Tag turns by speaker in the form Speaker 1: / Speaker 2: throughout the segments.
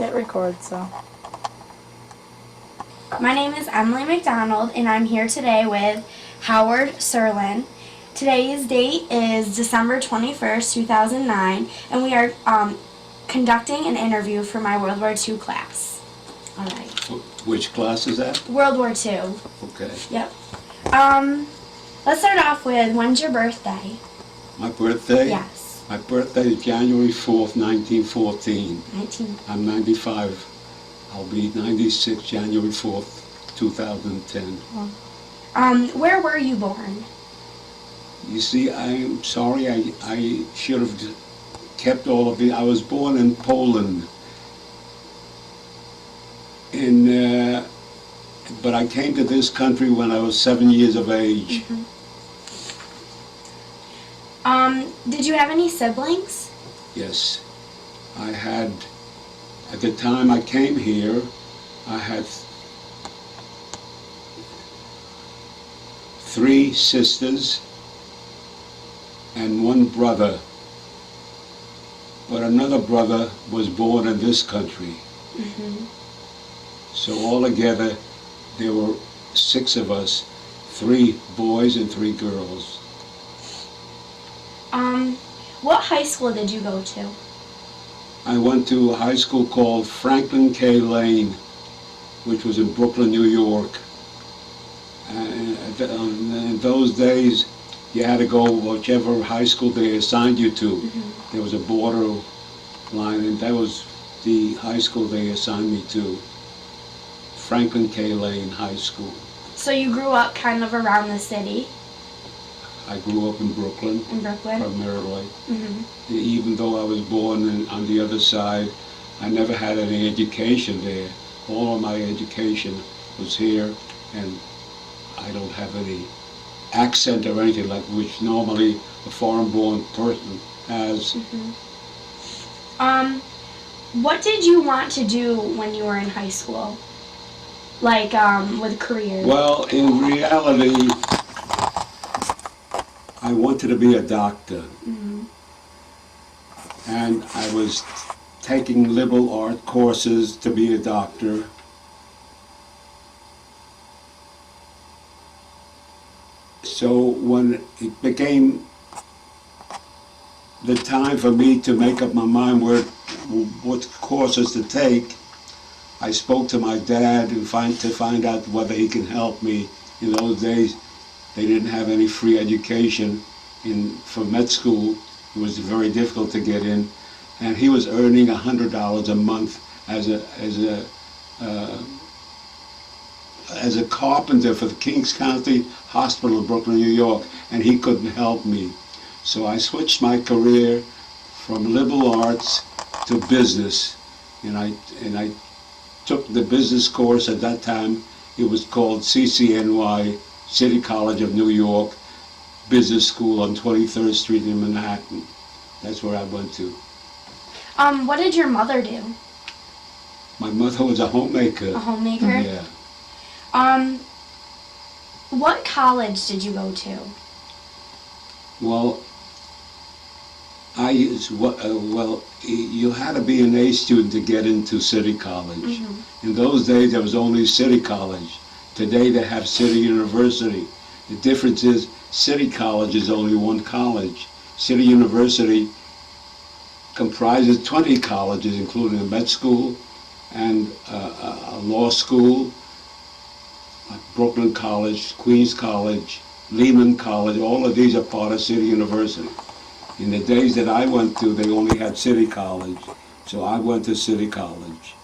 Speaker 1: Hit record, so.
Speaker 2: My name is Emily McDonald, and I'm here today with Howard Serlin. Today's date is December 21st, 2009, and we are conducting an interview for my World War II class. All right.
Speaker 3: Which class is that?
Speaker 2: World War II.
Speaker 3: Okay.
Speaker 2: Yep. Let's start off with, when's your birthday?
Speaker 3: My birthday?
Speaker 2: Yes.
Speaker 3: My birthday is January 4th, 1914.
Speaker 2: 19.
Speaker 3: I'm 95. I'll be 96 January 4th, 2010.
Speaker 2: Where were you born?
Speaker 3: You see, I'm sorry, I should have kept all of it. I was born in Poland. But I came to this country when I was 7 years of age.
Speaker 2: Mm-hmm. Did you have any siblings?
Speaker 3: Yes. I had, at the time I came here, I had 3 sisters and 1 brother. But another brother was born in this country.
Speaker 2: Mm-hmm.
Speaker 3: So altogether, there were 6 of us, 3 boys and 3 girls.
Speaker 2: What high school did you go to?
Speaker 3: I went to a high school called Franklin K. Lane, which was in Brooklyn, New York. And in those days, you had to go whichever high school they assigned you to.
Speaker 2: Mm-hmm.
Speaker 3: There was a border line, and that was the high school they assigned me to. Franklin K. Lane High School.
Speaker 2: So you grew up kind of around the city?
Speaker 3: I grew up in Brooklyn.
Speaker 2: In Brooklyn?
Speaker 3: Primarily.
Speaker 2: Mm-hmm.
Speaker 3: Even though I was born on the other side, I never had any education there. All of my education was here, and I don't have any accent or anything like which normally a foreign-born person has.
Speaker 2: Mm-hmm. What did you want to do when you were in high school? Like, with career?
Speaker 3: Well, in reality, I wanted to be a doctor.
Speaker 2: Mm-hmm.
Speaker 3: And I was taking liberal art courses to be a doctor. So when it became the time for me to make up my mind what courses to take, I spoke to my dad to find out whether he can help me. In those days, they didn't have any free education for med school. It was very difficult to get in, and he was earning $100 a month as a carpenter for the Kings County Hospital in Brooklyn, New York, and he couldn't help me. So I switched my career from liberal arts to business, and I took the business course. At that time, it was called CCNY, City College of New York Business School on 23rd Street in Manhattan. That's where I went to.
Speaker 2: What did your mother do?
Speaker 3: My mother was a homemaker.
Speaker 2: A homemaker?
Speaker 3: Yeah.
Speaker 2: What college did you go to?
Speaker 3: Well, you had to be an A student to get into City College.
Speaker 2: Mm-hmm.
Speaker 3: In those days, there was only City College. Today, they have City University. The difference is City College is only one college. City University comprises 20 colleges, including a med school and a law school, Brooklyn College, Queens College, Lehman College. All of these are part of City University. In the days that I went to, they only had City College, so I went to City College.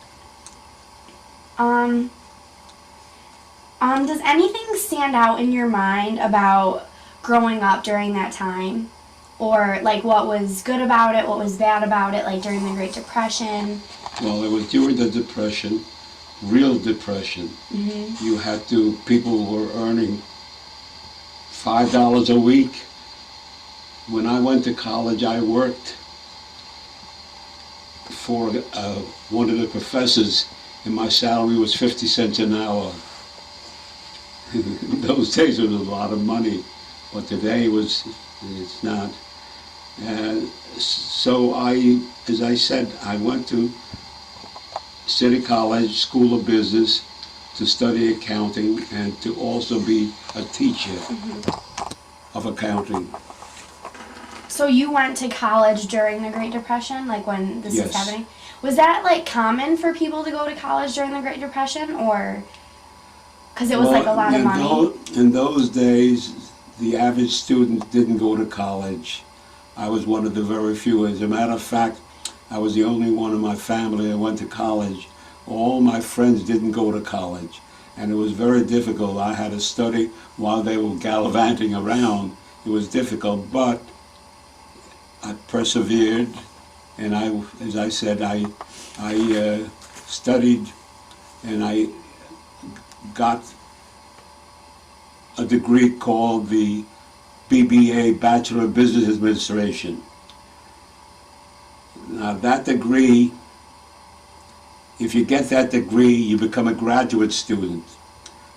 Speaker 2: Does anything stand out in your mind about growing up during that time? Or, like, what was good about it, what was bad about it, like, during the Great Depression?
Speaker 3: Well, it was during the Depression, real Depression.
Speaker 2: Mm-hmm.
Speaker 3: People were earning $5 a week. When I went to college, I worked for one of the professors, and my salary was 50 cents an hour. In those days, it was a lot of money, but today it's not. And so as I said, I went to City College School of Business to study accounting and to also be a teacher of accounting.
Speaker 2: So you went to college during the Great Depression, like when this was
Speaker 3: Yes.
Speaker 2: happening? Was that like common for people to go to college during the Great Depression, or because it was like a lot of money?
Speaker 3: In those days, the average student didn't go to college. I was one of the very few. As a matter of fact, I was the only one in my family that went to college. All my friends didn't go to college, and it was very difficult. I had to study while they were gallivanting around. It was difficult, but I persevered, and as I said, I studied, and I got a degree called the BBA, Bachelor of Business Administration. Now that degree, if you get that degree, you become a graduate student.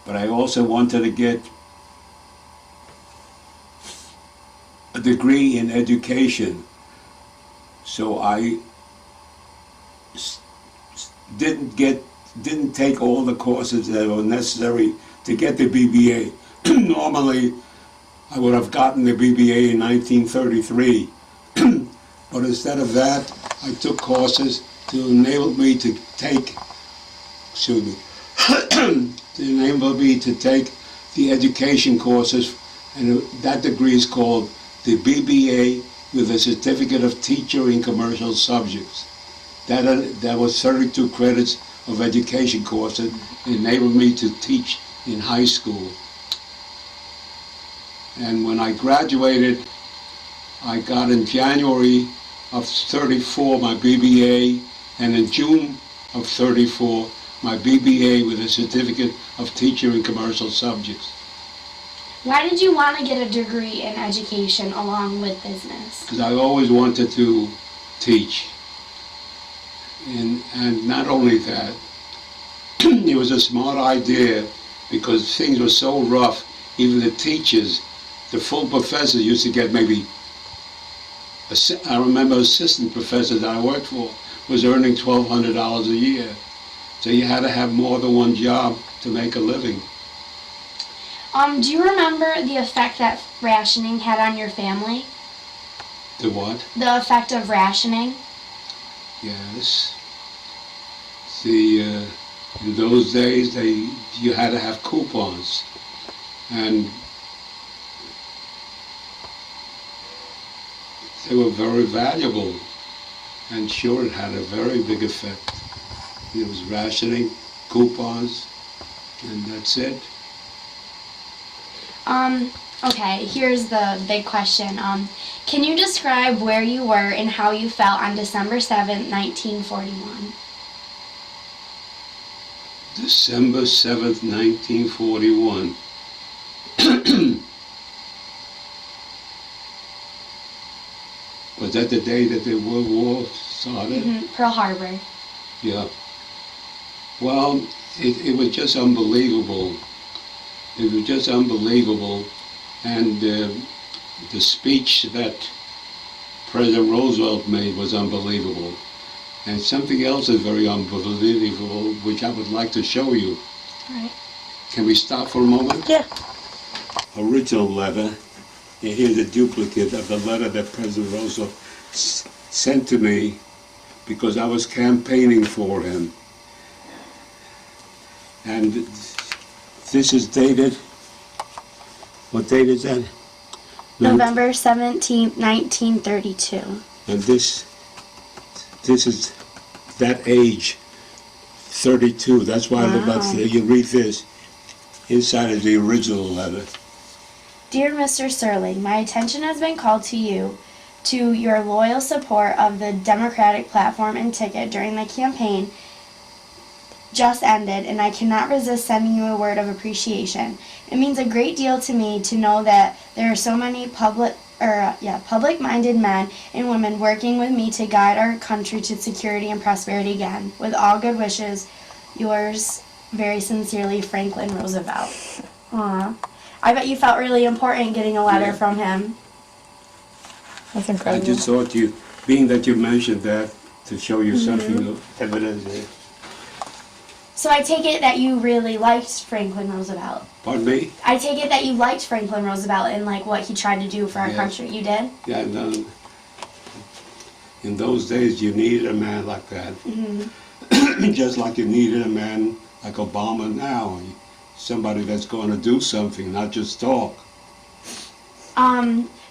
Speaker 3: But I also wanted to get a degree in education, so I didn't take all the courses that were necessary to get the BBA. Normally, I would have gotten the BBA in 1933, but instead of that, I took courses to enable me to take, the education courses, and that degree is called the BBA with a Certificate of Teacher in Commercial Subjects. That was 32 credits of education courses, enabled me to teach in high school. And when I graduated, I got in January of 34 my BBA, and in June of 34 my BBA with a Certificate of Teacher in Commercial Subjects.
Speaker 2: Why did you want to get a degree in education along with business?
Speaker 3: Because I always wanted to teach. And not only that, it was a smart idea because things were so rough, even the teachers, the full professors used to get maybe, I remember assistant professor that I worked for was earning $1,200 a year. So you had to have more than one job to make a living.
Speaker 2: Do you remember the effect that rationing had on your family?
Speaker 3: The what?
Speaker 2: The effect of rationing?
Speaker 3: Yes. In those days, you had to have coupons, and they were very valuable, and sure, it had a very big effect. It was rationing, coupons, and that's it.
Speaker 2: Okay, here's the big question. Can you describe where you were and how you felt on December 7th, 1941?
Speaker 3: December 7th, 1941. Was that the day that the World War started?
Speaker 2: Pearl Harbor.
Speaker 3: Yeah. Well, it was just unbelievable. It was just unbelievable. And the speech that President Roosevelt made was unbelievable. And something else is very unbelievable, which I would like to show you.
Speaker 2: All right.
Speaker 3: Can we stop for a moment?
Speaker 2: Yeah.
Speaker 3: Original letter, and here's a duplicate of the letter that President Roosevelt sent to me because I was campaigning for him. And this is dated, what date is that?
Speaker 2: November 17th, 1932.
Speaker 3: And this is that age, 32. That's why you read this. Inside is the original letter.
Speaker 2: Dear Mr. Serlin, my attention has been called to your loyal support of the Democratic platform and ticket during the campaign just ended, and I cannot resist sending you a word of appreciation. It means a great deal to me to know that there are so many public-minded men and women working with me to guide our country to security and prosperity again. With all good wishes, yours very sincerely, Franklin Roosevelt. Aww. I bet you felt really important getting a letter from him. That's incredible.
Speaker 3: I just thought being that you mentioned that, to show you something of evidence there.
Speaker 2: So I take it that you really liked Franklin Roosevelt.
Speaker 3: Pardon me?
Speaker 2: I take it that you liked Franklin Roosevelt and like what he tried to do for our
Speaker 3: Yes.
Speaker 2: country. You did?
Speaker 3: Yeah, no, in those days you needed a man like that. Just like you needed a man like Obama now. Somebody that's going to do something, not just talk.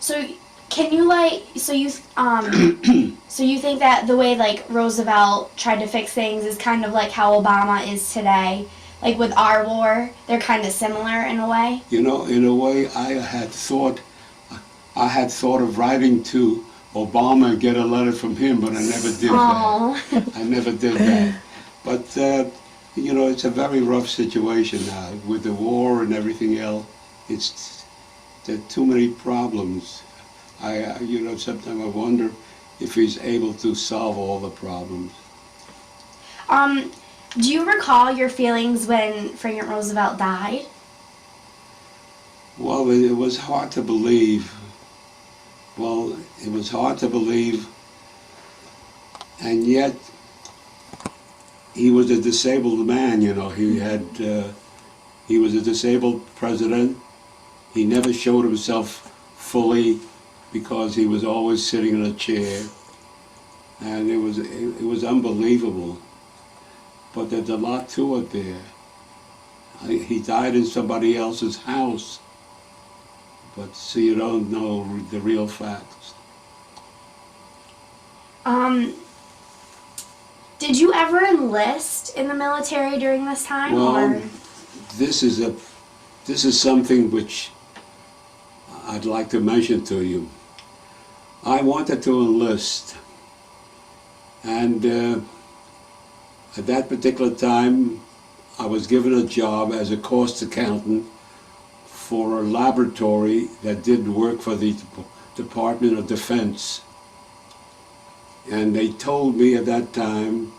Speaker 2: So can you so you think that the way like Roosevelt tried to fix things is kind of like how Obama is today? Like with our war, they're kind of similar in a way?
Speaker 3: You know, in a way, I had thought of writing to Obama and get a letter from him, but I never did that. I never did that. But, you know, it's a very rough situation now with the war and everything else. There are too many problems. You know, sometimes I wonder if he's able to solve all the problems.
Speaker 2: Do you recall your feelings when Franklin Roosevelt died?
Speaker 3: Well, it was hard to believe. It was hard to believe, and yet he was a disabled man, you know. He was a disabled president. He never showed himself fully because he was always sitting in a chair, and it was unbelievable. But there's a lot to it there. He died in somebody else's house, but so you don't know the real facts.
Speaker 2: Did you ever enlist in the military during this time?
Speaker 3: Well,
Speaker 2: or?
Speaker 3: this is something which I'd like to mention to you. I wanted to enlist, and at that particular time, I was given a job as a cost accountant for a laboratory that did work for the Department of Defense. And they told me at that time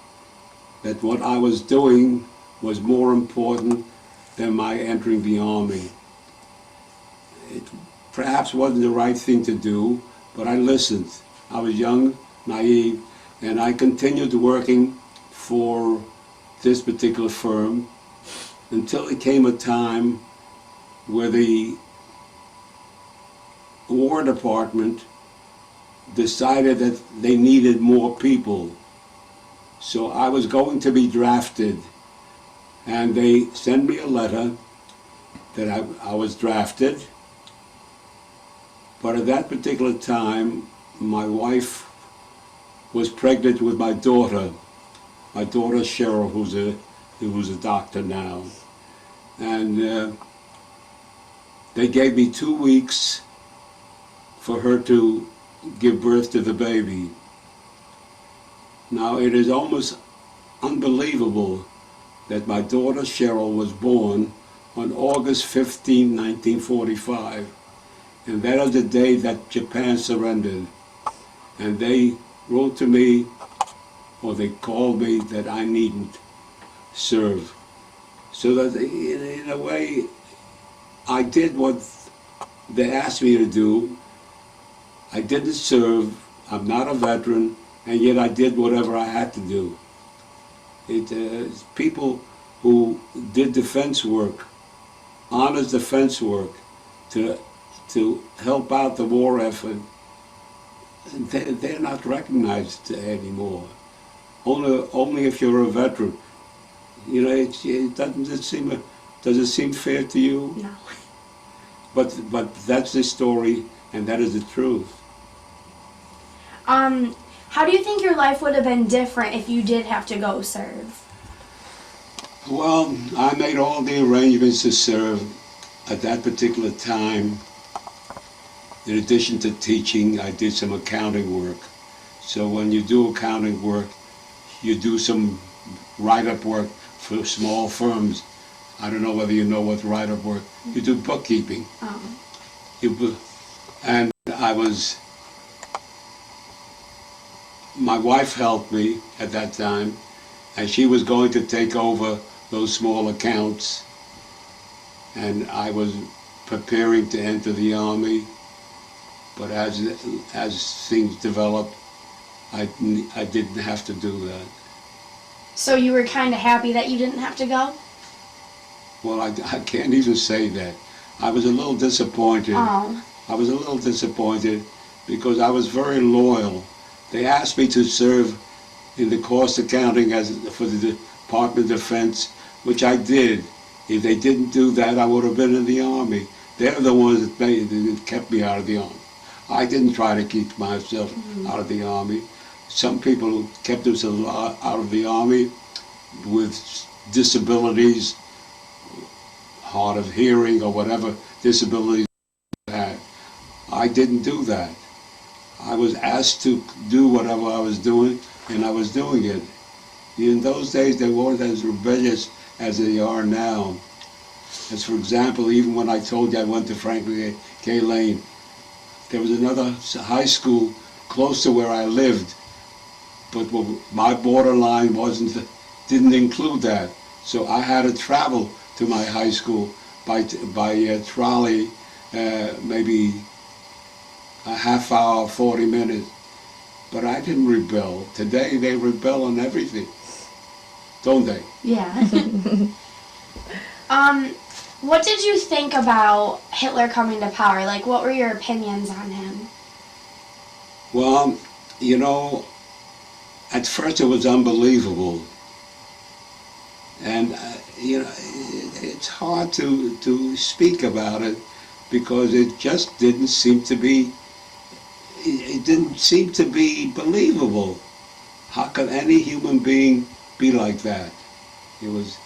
Speaker 3: that what I was doing was more important than my entering the Army. It perhaps wasn't the right thing to do, but I listened. I was young, naive, and I continued working for this particular firm until it came a time where the War Department decided that they needed more people. So I was going to be drafted, and they sent me a letter that I was drafted. But at that particular time, my wife was pregnant with my daughter Cheryl, who's a doctor now. And they gave me 2 weeks for her to give birth to the baby. Now, it is almost unbelievable that my daughter Cheryl was born on August 15, 1945. And that is the day that Japan surrendered. And they wrote to me, or they called me, that I needn't serve. So that in a way, I did what they asked me to do. I didn't serve, I'm not a veteran, and yet I did whatever I had to do. People who did defense work, honest defense work, to help out the war effort, they're not recognized anymore. Only if you're a veteran. You know, does it seem fair to you?
Speaker 2: No.
Speaker 3: But that's the story, and that is the truth.
Speaker 2: How do you think your life would have been different if you did have to go serve?
Speaker 3: Well, I made all the arrangements to serve at that particular time. In addition to teaching, I did some accounting work. So when you do accounting work, you do some write-up work for small firms. I don't know whether you know what write-up work. You do bookkeeping. And my wife helped me at that time, and she was going to take over those small accounts. And I was preparing to enter the Army, but as things developed, I didn't have to do that.
Speaker 2: So you were kind of happy that you didn't have to go?
Speaker 3: Well, I can't even say that. I was a little disappointed.
Speaker 2: Oh.
Speaker 3: I was a little disappointed because I was very loyal. They asked me to serve in the cost accounting for the Department of Defense, which I did. If they didn't do that, I would have been in the Army. They're the ones that kept me out of the Army. I didn't try to keep myself out of the Army. Some people kept themselves out of the Army with disabilities, hard of hearing or whatever disabilities they had. I didn't do that. I was asked to do whatever I was doing, and I was doing it. In those days, they weren't as rebellious as they are now. As for example, even when I told you I went to Franklin K. Lane, there was another high school close to where I lived, but my borderline didn't include that. So I had to travel to my high school by trolley, maybe a half hour, 40 minutes. But I didn't rebel. Today they rebel on everything, don't they?
Speaker 2: Yeah. What did you think about Hitler coming to power? Like, what were your opinions on him?
Speaker 3: Well, you know, at first it was unbelievable. And, you know, it's hard to speak about it because it just didn't seem to be, believable. How could any human being be like that? It was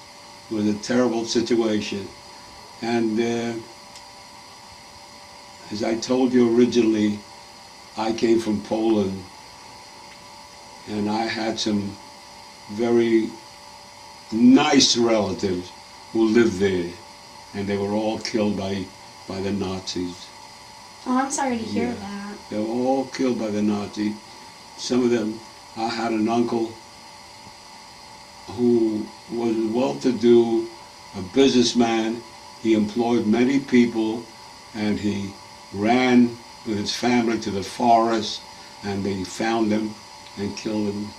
Speaker 3: a terrible situation. And as I told you originally, I came from Poland, and I had some very nice relatives who lived there, and they were all killed by the Nazis.
Speaker 2: Oh, I'm sorry to hear that.
Speaker 3: They were all killed by the Nazis. Some of them, I had an uncle who was well-to-do, a businessman. He employed many people, and he ran with his family to the forest, and they found him and killed him.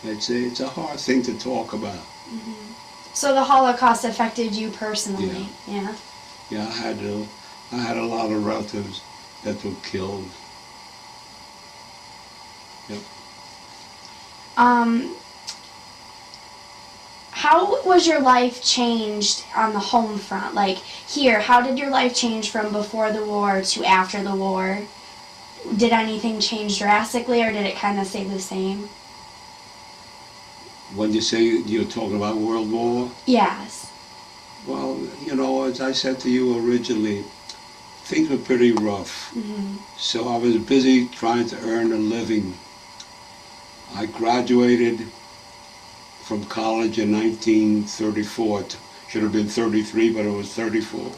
Speaker 3: It's a hard thing to talk about.
Speaker 2: Mm-hmm. So the Holocaust affected you personally? Yeah.
Speaker 3: Yeah, I had a lot of relatives that were killed. Yep.
Speaker 2: How was your life changed on the home front? Like here, how did your life change from before the war to after the war? Did anything change drastically, or did it kind of stay the same?
Speaker 3: When you say you're talking about World War?
Speaker 2: Yes.
Speaker 3: Well, you know, as I said to you originally, things were pretty rough.
Speaker 2: Mm-hmm.
Speaker 3: So I was busy trying to earn a living. I graduated from college in 1934. It should have been 33, but it was 34.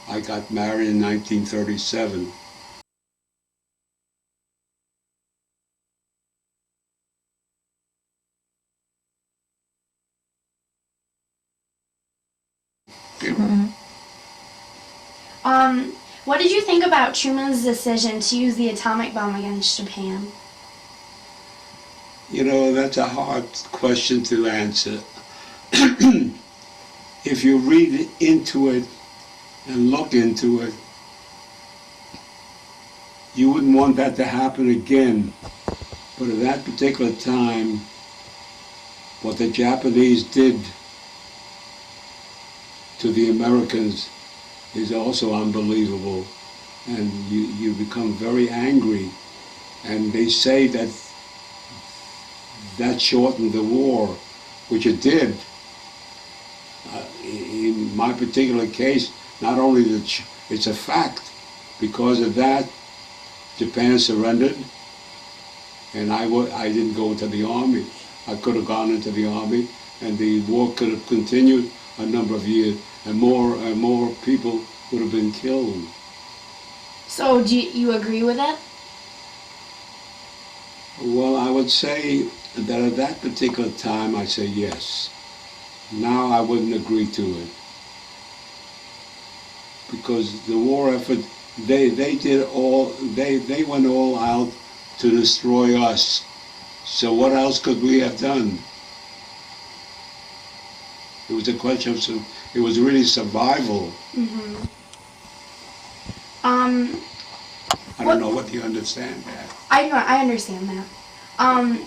Speaker 3: I got married in 1937.
Speaker 2: What did you think about Truman's decision to use the atomic bomb against Japan?
Speaker 3: You know, that's a hard question to answer. If you read into it and look into it, you wouldn't want that to happen again. But at that particular time, what the Japanese did to the Americans is also unbelievable. And you become very angry. And they say that shortened the war, which it did. In my particular case, not only it's a fact, because of that, Japan surrendered, and I didn't go into the army. I could have gone into the army, and the war could have continued a number of years, and more people would have been killed.
Speaker 2: So do you agree with it?
Speaker 3: Well, I would say that at that particular time, I say yes. Now I wouldn't agree to it. Because the war effort, they went all out to destroy us. So what else could we have done? It was a question of, it was really survival. I don't know what you understand that.
Speaker 2: I understand that.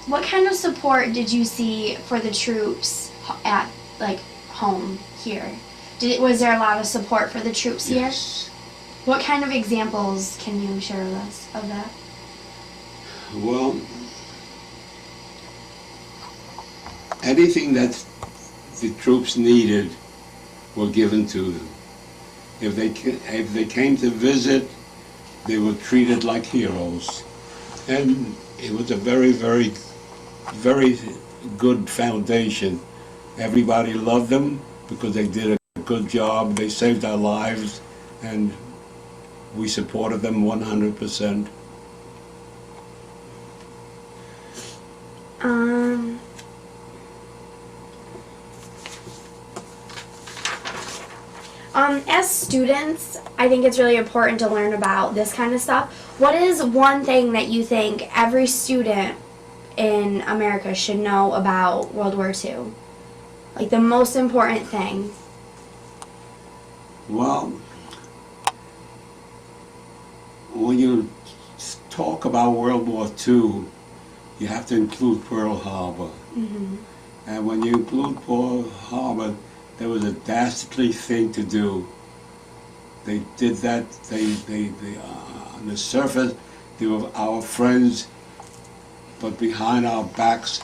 Speaker 2: What kind of support did you see for the troops at like home here? Was there a lot of support for the troops here?
Speaker 3: Yes.
Speaker 2: What kind of examples can you share with us of that?
Speaker 3: Well, anything that the troops needed were given to them. If they came to visit, they were treated like heroes. And it was a very, very, very good foundation. Everybody loved them because they did a good job. They saved our lives, and we supported them 100%.
Speaker 2: As students, I think it's really important to learn about this kind of stuff. What is one thing that you think every student in America should know about World War II? Like the most important thing?
Speaker 3: Well, when you talk about World War II, you have to include Pearl Harbor. And when you include Pearl Harbor, there was a dastardly thing to do. They did that, on the surface, they were our friends, but behind our backs,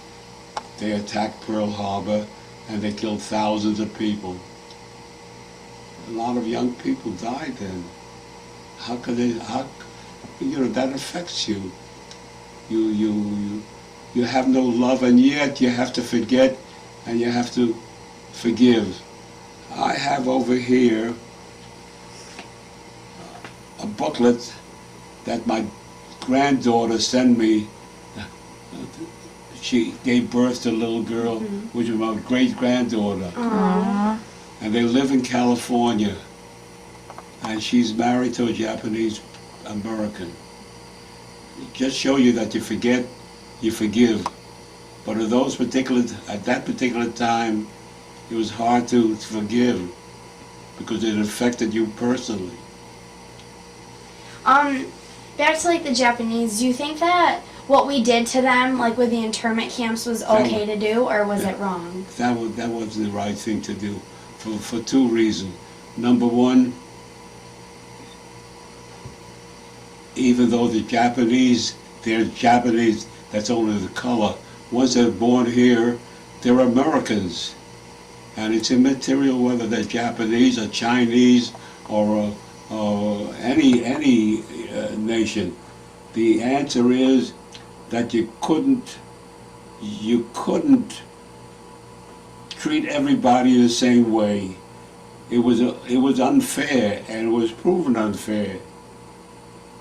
Speaker 3: they attacked Pearl Harbor and they killed thousands of people. A lot of young people died then. How could they, that affects you. You have no love, and yet you have to forget and you have to forgive. I have over here a booklet that my granddaughter sent me. She gave birth to a little girl, which was my great-granddaughter. And they live in California. And she's married to a Japanese American. Just show you that you forget, you forgive. But at that particular time, it was hard to forgive because it affected you personally.
Speaker 2: Back to like the Japanese, do you think that what we did to them, like with the internment camps, was okay to do, or was it wrong?
Speaker 3: That wasn't the right thing to do for two reasons. Number one, even though they're Japanese, that's only the color. Once they're born here, they're Americans. And it's immaterial whether they're Japanese or Chinese or any nation. The answer is that you couldn't treat everybody the same way. It was unfair, and it was proven unfair.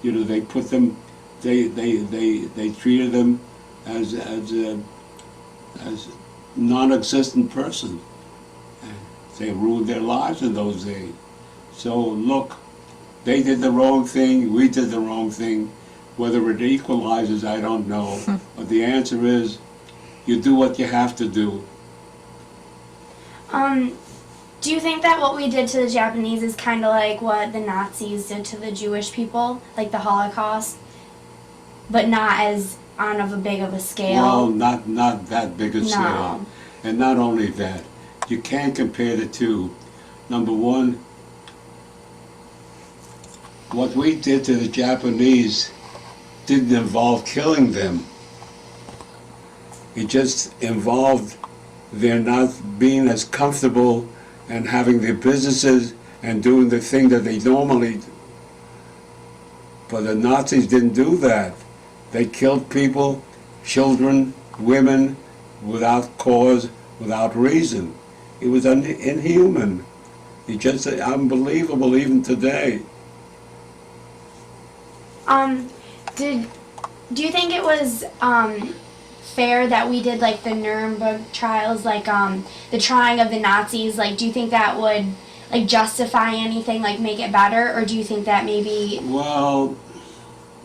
Speaker 3: They put them, they treated them as non-existent person. They ruined their lives in those days. So look, they did the wrong thing, we did the wrong thing. Whether it equalizes, I don't know. But the answer is, you do what you have to do.
Speaker 2: Do you think that what we did to the Japanese is kind of like what the Nazis did to the Jewish people, like the Holocaust, but not as on of a big of a scale?
Speaker 3: Well, not that big a scale. And not only that, you can't compare the two. Number one, what we did to the Japanese didn't involve killing them. It just involved their not being as comfortable and having their businesses and doing the thing that they normally do. But the Nazis didn't do that. They killed people, children, women, without cause, without reason. It was inhuman. It's just unbelievable even today.
Speaker 2: Do you think it was fair that we did like the Nuremberg trials, like the trying of the Nazis? Like, do you think that would like justify anything, like make it better, or do you think that maybe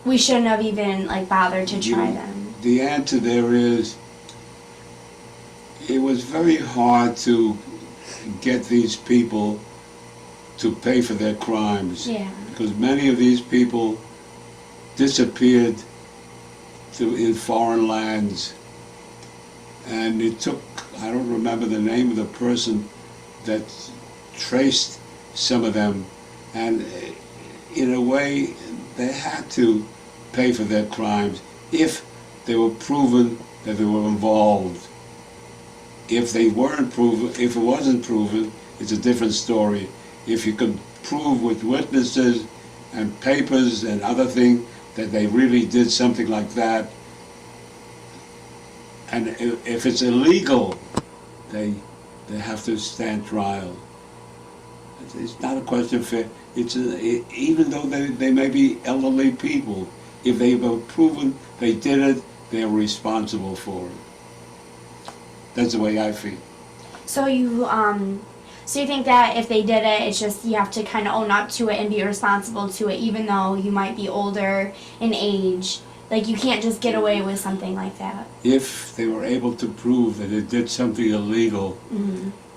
Speaker 2: we shouldn't have even like bothered to try them?
Speaker 3: The answer there is, it was very hard to get these people to pay for their crimes.
Speaker 2: Yeah.
Speaker 3: Because many of these people disappeared in foreign lands. And it took, I don't remember the name of the person that traced some of them. And in a way, they had to pay for their crimes if they were proven that they were involved. If they weren't proven, if it wasn't proven, it's a different story. If you could prove with witnesses and papers and other things that they really did something like that, and if it's illegal, they have to stand trial. It's not a question of fair. Even though they may be elderly people, if they were proven they did it, they're responsible for it. That's the way I feel.
Speaker 2: So you think that if they did it, it's just you have to kind of own up to it and be responsible to it, even though you might be older in age. Like, you can't just get away with something like that.
Speaker 3: If they were able to prove that they did something illegal,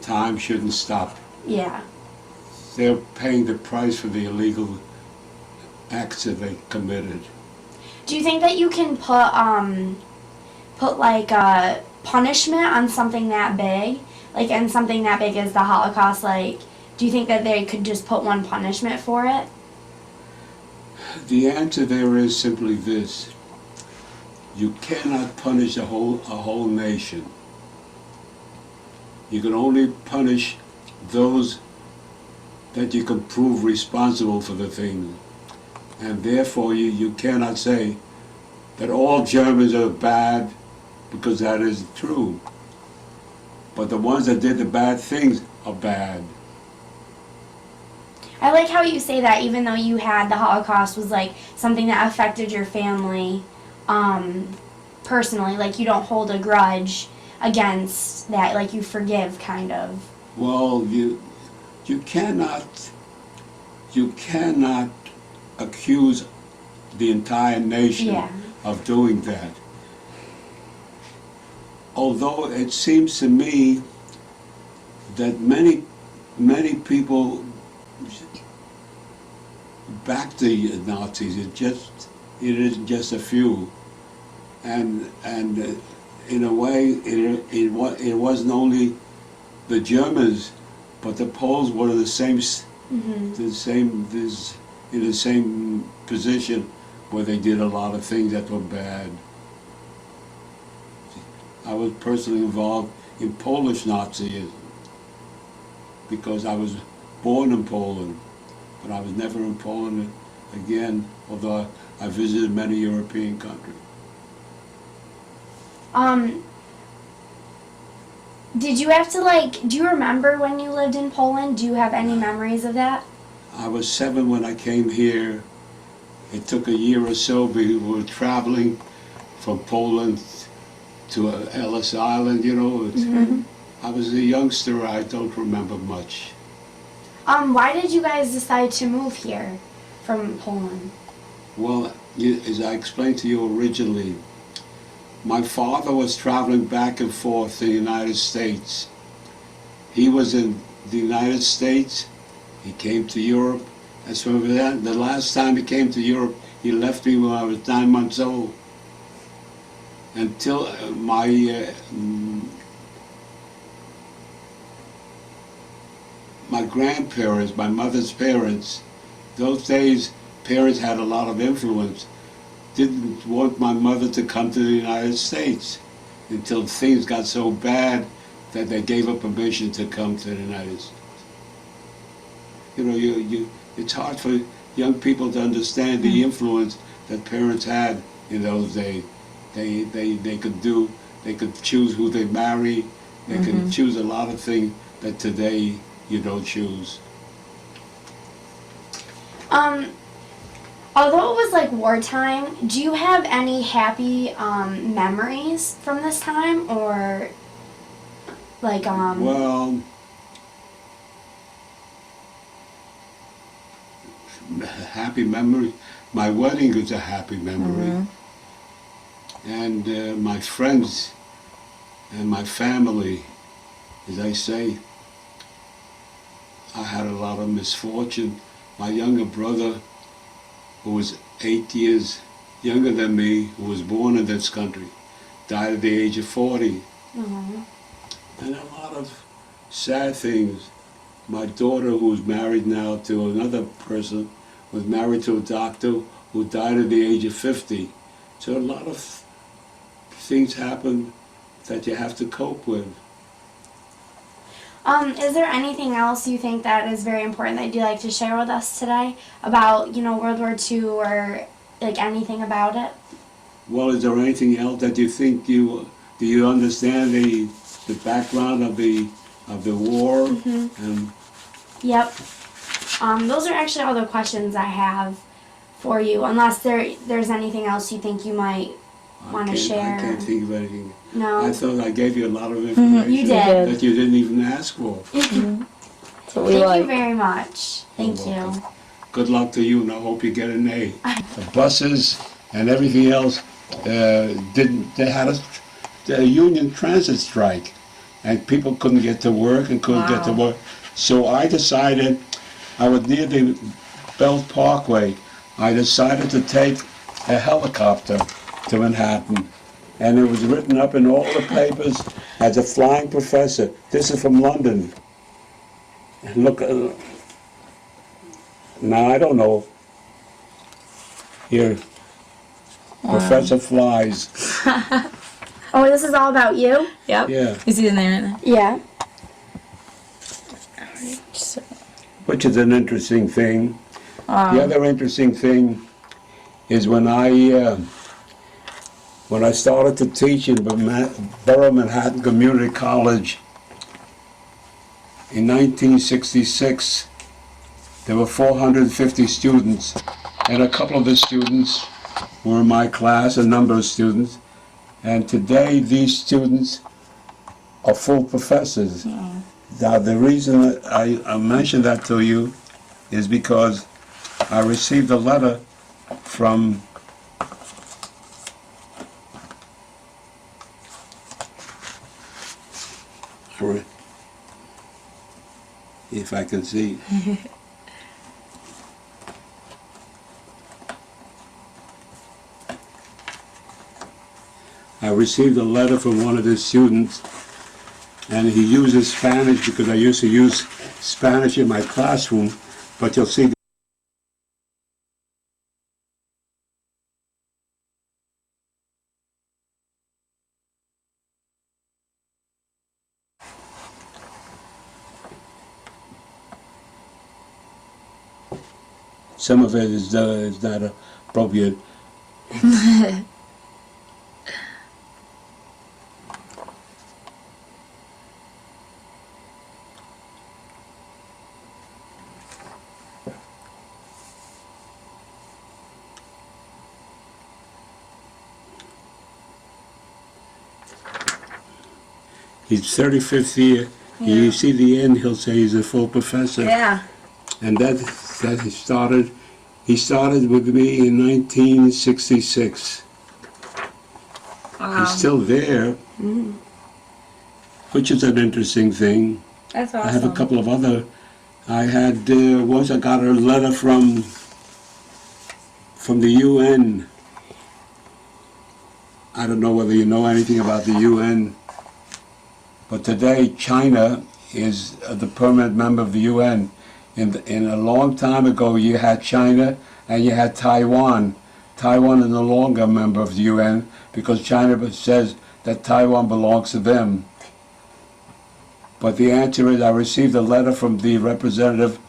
Speaker 3: time shouldn't stop.
Speaker 2: Yeah.
Speaker 3: They're paying the price for the illegal acts that they committed.
Speaker 2: Do you think that you can put like a punishment on something that big? Like, and something that big as the Holocaust, like, do you think that they could just put one punishment for it?
Speaker 3: The answer there is simply this. You cannot punish a whole nation. You can only punish those that you can prove responsible for the thing. And therefore you cannot say that all Germans are bad, because that is true. But the ones that did the bad things are bad.
Speaker 2: I like how you say that, even though you had the Holocaust was like something that affected your family personally. Like, you don't hold a grudge against that, like you forgive, kind of.
Speaker 3: Well, you cannot accuse the entire nation of doing that. Although it seems to me that many people back the Nazis. It isn't just a few, and in a way it wasn't only the Germans, but the Poles were in the same position where they did a lot of things that were bad. I was personally involved in Polish Nazism because I was born in Poland, but I was never in Poland again, although I visited many European countries.
Speaker 2: Did you have to, do you remember when you lived in Poland? Do you have any memories of that?
Speaker 3: I was 7 when I came here. It took a year or so. We were traveling from Poland to Ellis Island, I was a youngster. I don't remember much.
Speaker 2: Why did you guys decide to move here from Poland?
Speaker 3: Well, as I explained to you originally, my father was traveling back and forth to the United States. He was in the United States. He came to Europe. And so the last time he came to Europe, he left me when I was 9 months old. Until my grandparents, my mother's parents, those days parents had a lot of influence, didn't want my mother to come to the United States until things got so bad that they gave her permission to come to the United States. It's hard for young people to understand the influence that parents had in those days. They could choose who they marry, they could choose a lot of things that today you don't choose.
Speaker 2: Although it was wartime, do you have any happy memories from this time, or
Speaker 3: Well, happy memory. My wedding was a happy memory, and my friends and my family, as I say, I had a lot of misfortune. My younger brother, who was 8 years younger than me, who was born in this country, died at the age of 40.
Speaker 2: Mhm.
Speaker 3: And a lot of sad things. My daughter, who's married now to another person, was married to a doctor who died at the age of 50. So a lot of things happen that you have to cope with.
Speaker 2: Is there anything else you think that is very important that you'd like to share with us today about, World War II or like anything about it?
Speaker 3: Well, is there anything else that you think do you understand the background of the war? And
Speaker 2: Yep. Those are actually all the questions I have for you, unless there's anything else you think you might want to share.
Speaker 3: I can't think of anything.
Speaker 2: No.
Speaker 3: I thought I gave you a lot of information
Speaker 2: You did.
Speaker 3: that you didn't even ask for.
Speaker 1: That's what we
Speaker 2: Thank
Speaker 1: like.
Speaker 2: you very much. Thank
Speaker 3: You're
Speaker 2: you.
Speaker 3: welcome. Good luck to you, and I hope you get an A. The buses and everything else they had a union transit strike, and people couldn't get to work and couldn't get to work. So I decided, I was near the Belt Parkway, I decided to take a helicopter to Manhattan. And it was written up in all the papers as a flying professor. This is from London. Look, now I don't know. Here, Professor Flies.
Speaker 2: Oh, this is all about you?
Speaker 1: Yep.
Speaker 3: Yeah,
Speaker 1: You see the name right there?
Speaker 2: Yeah.
Speaker 1: So,
Speaker 3: which is an interesting thing. The other interesting thing is when I started to teach in Borough Manhattan Community College in 1966, there were 450 students, and a couple of the students were in my class, a number of students, and today these students are full professors. Now the reason that I mentioned that to you is because I received a letter from if I can see. I received a letter from one of the students, and he uses Spanish because I used to use Spanish in my classroom, but you'll see some of it is not appropriate. He's 35th year.
Speaker 1: Yeah.
Speaker 3: You see the end, he'll say he's a full professor.
Speaker 1: yeah.
Speaker 3: And that he started with me in 1966.
Speaker 1: Wow.
Speaker 3: He's still there, which is an interesting thing.
Speaker 1: That's awesome.
Speaker 3: I have a couple of other. I had once I got a letter from the UN. I don't know whether you know anything about the UN, but today China is the permanent member of the UN. In a long time ago, you had China and you had Taiwan. Taiwan is no longer a member of the UN because China says that Taiwan belongs to them. But the answer is I received a letter from the representative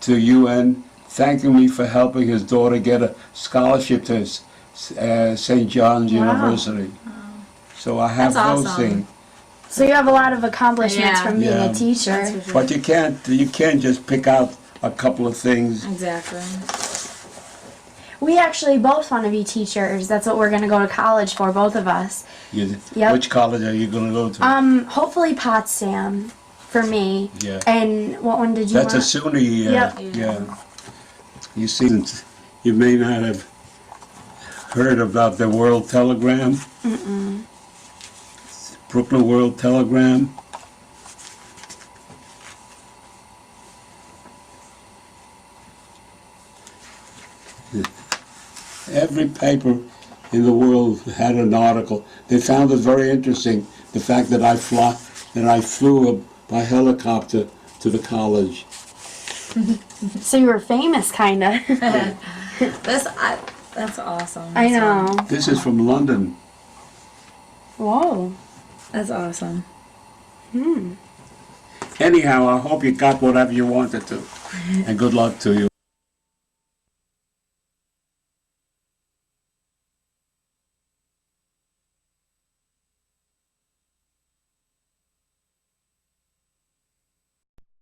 Speaker 3: to UN thanking me for helping his daughter get a scholarship to St. John's University. So I have
Speaker 1: That's
Speaker 3: those
Speaker 1: awesome.
Speaker 3: things.
Speaker 2: So you have a lot of accomplishments
Speaker 1: Yeah.
Speaker 2: from being
Speaker 3: Yeah.
Speaker 2: a teacher.
Speaker 1: That's for sure.
Speaker 3: But you can't just pick out a couple of things.
Speaker 1: Exactly.
Speaker 2: We actually both want to be teachers. That's what we're going to go to college for, both of us. Yep.
Speaker 3: Which college are you going to go to?
Speaker 2: Hopefully Potsdam for me.
Speaker 3: Yeah.
Speaker 2: And what one did you
Speaker 3: That's a
Speaker 2: want?
Speaker 3: SUNY.
Speaker 2: Yep.
Speaker 3: Yeah. You see, you may not have heard about the World Telegram. Brooklyn World Telegram. Every paper in the world had an article. They found it very interesting, the fact that I flew by helicopter to the college.
Speaker 2: So you were famous, kinda.
Speaker 1: That's awesome.
Speaker 2: I know.
Speaker 3: This is from London.
Speaker 2: Whoa.
Speaker 1: That's awesome.
Speaker 3: Anyhow, I hope you got whatever you wanted to. And good luck to you.